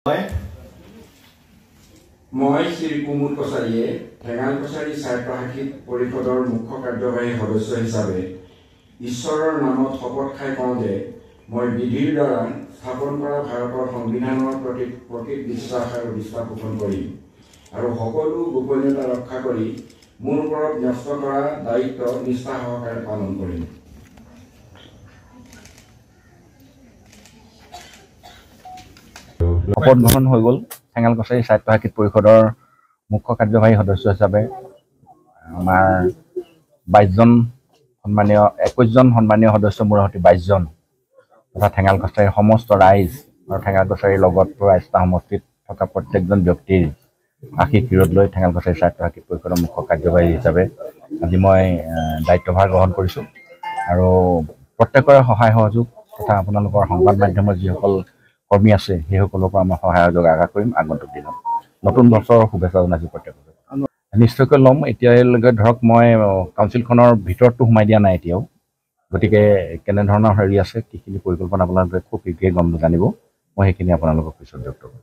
মই শ্ৰী কুমুদ কছাৰীয়ে ঠেঙাল কছাৰী স্বায়ত্ত শাসিত পৰিষদৰ মুখ্য কাৰ্যবাহী সদস্য হিচাপে ঈশ্বৰৰ নামত শপত খাই কওঁ যে মই বিধিৰ দ্বাৰা স্থাপন কৰা ভাৰতৰ সংবিধানৰ প্ৰতি প্ৰকৃত বিশ্বাস আৰু নিষ্ঠা পোষণ কৰিম আৰু সকলো গোপনীয়তা ৰক্ষা কৰি মোৰ ওপৰত ন্যস্ত কৰা দায়িত্ব নিষ্ঠা সহকাৰে পালন কৰিম। শপত গ্ৰহণ হৈ গ'ল। ঠেঙাল কছাৰী স্বায়ত্ত শাসিত পৰিষদৰ মুখ্য কাৰ্যবাহী সদস্য হিচাপে আমাৰ 21 জন সন্মানীয় সদস্য মোৰ সৈতে 22 জন তথা ঠেঙাল কছাৰীৰ সমস্ত ৰাইজ আৰু ঠেঙাল কছাৰীৰ লগত ৰাস্তা সমষ্টিত থকা প্ৰত্যেকজন ব্যক্তিৰ আশীষ বিৰোধ লৈ ঠেঙাল কছাৰী স্বায়ত্ত শাসিত পৰিষদৰ মুখ্য কাৰ্যবাহী হিচাপে আজি মই দায়িত্বভাৰ গ্ৰহণ কৰিছোঁ আৰু প্ৰত্যেকৰে সহায় সহযোগ তথা আপোনালোকৰ সংবাদ মাধ্যমৰ যিসকল কৰ্মী আছে সেইসকলৰ পৰা মই সহায় সহযোগ আশা কৰিম। আগন্তুক দিনত নতুন বছৰৰ শুভেচ্ছা জনাইছোঁ প্ৰত্যেককে। নিশ্চয়কৈ ল'ম। এতিয়ালৈকে ধৰক মই কাউন্সিলখনৰ ভিতৰতটো সোমাই দিয়া নাই এতিয়াও, গতিকে কেনেধৰণৰ হেৰি আছে কিখিনি পৰিকল্পনা আপোনালোকে খুব শীঘ্ৰেই জানিব। মই সেইখিনি আপোনালোকক পিছত ব্যক্ত কৰিম।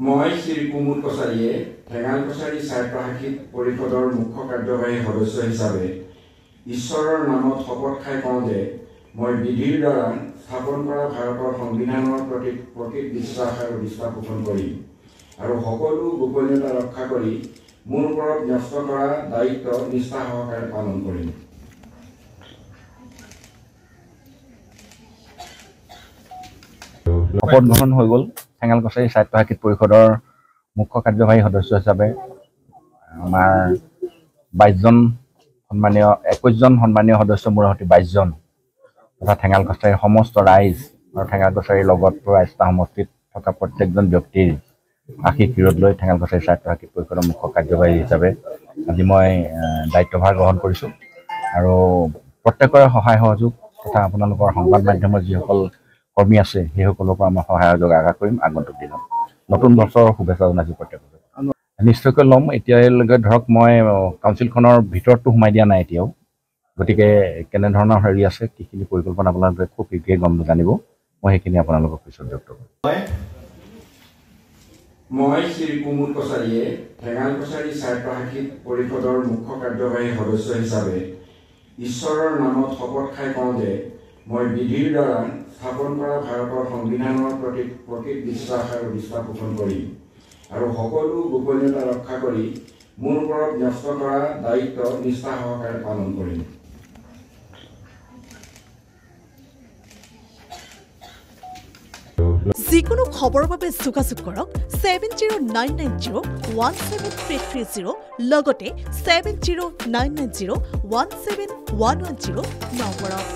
মই শ্ৰী কুমুদ কছাৰীয়ে ঠেঙাল কছাৰী স্বায়ত্ত শাসিত পৰিষদৰ মুখ্য কাৰ্যবাহী সদস্য হিচাপে ঈশ্বৰৰ নামত শপত খাই কওঁ যে মই বিধিৰ দ্বাৰা স্থাপন কৰা ভাৰতৰ সংবিধানৰ প্ৰতি প্ৰকৃত বিশ্বাস আৰু নিষ্ঠা পোষণ কৰিম আৰু সকলো গোপনীয়তা ৰক্ষা কৰি মোৰ ওপৰত ন্যস্ত কৰা দায়িত্ব নিষ্ঠা সহকাৰে পালন কৰিম। শপত গ্ৰহণ হৈ গ'ল। ঠেঙাল কছাৰী স্বায়ত্ত শাসিত পৰিষদৰ মুখ্য কাৰ্যবাহী সদস্য হিচাপে আমাৰ 21 জন সন্মানীয় সদস্য মোৰ সৈতে 22 জন তথা ঠেঙাল কছাৰীৰ সমস্ত ৰাইজ আৰু ঠেঙাল কছাৰীৰ লগত ৰাস্তা সমষ্টিত থকা প্ৰত্যেকজন ব্যক্তিৰ আশীষ বিৰোধ লৈ ঠেঙাল কছাৰী স্বায়ত্ত শাসিত পৰিষদৰ মুখ্য কাৰ্যবাহী হিচাপে আজি মই দায়িত্বভাৰ গ্ৰহণ কৰিছোঁ আৰু প্ৰত্যেকৰে সহায় সহযোগ তথা আপোনালোকৰ সংবাদ মাধ্যমৰ যিসকল কৰ্মী আছে সেইসকলৰ পৰা মই সহায় সহযোগ আশা কৰিম। আগন্তুক দিনত নতুন বছৰৰ শুভেচ্ছা জনাইছোঁ প্ৰত্যেককে। নিশ্চয়কৈ ল'ম। এতিয়ালৈকে ধৰক মই কাউন্সিলখনৰ ভিতৰতটো সোমাই দিয়া নাই এতিয়াও, গতিকে কেনেধৰণৰ হেৰি আছে কিখিনি পৰিকল্পনা আপোনালোকে খুব শীঘ্ৰেই জানিব। মই সেইখিনি আপোনালোকক পিছত ব্যক্ত কৰিম। মই শ্ৰী কুমুদ কছাৰীয়ে ঠেঙাল কছাৰী স্বায়ত্ত শাসিত পৰিষদৰ মুখ্য কাৰ্যবাহী সদস্য হিচাপে ঈশ্বৰৰ নামত শপত খাই কওঁ যে মই বিধিৰ দ্বাৰা স্থাপন কৰা ভাৰতৰ সংবিধানৰ প্ৰতি প্ৰকৃত বিশ্বাস আৰু নিষ্ঠা পোষণ কৰিম আৰু সকলো গোপনীয়তা ৰক্ষা কৰি মোৰ ওপৰত ন্যস্ত কৰা দায়িত্ব নিষ্ঠা সহকাৰে পালন কৰিম। যিকোনো খবৰৰ বাবে যোগাযোগ কৰক 7099017330 লগতে 7099017110 নম্বৰত।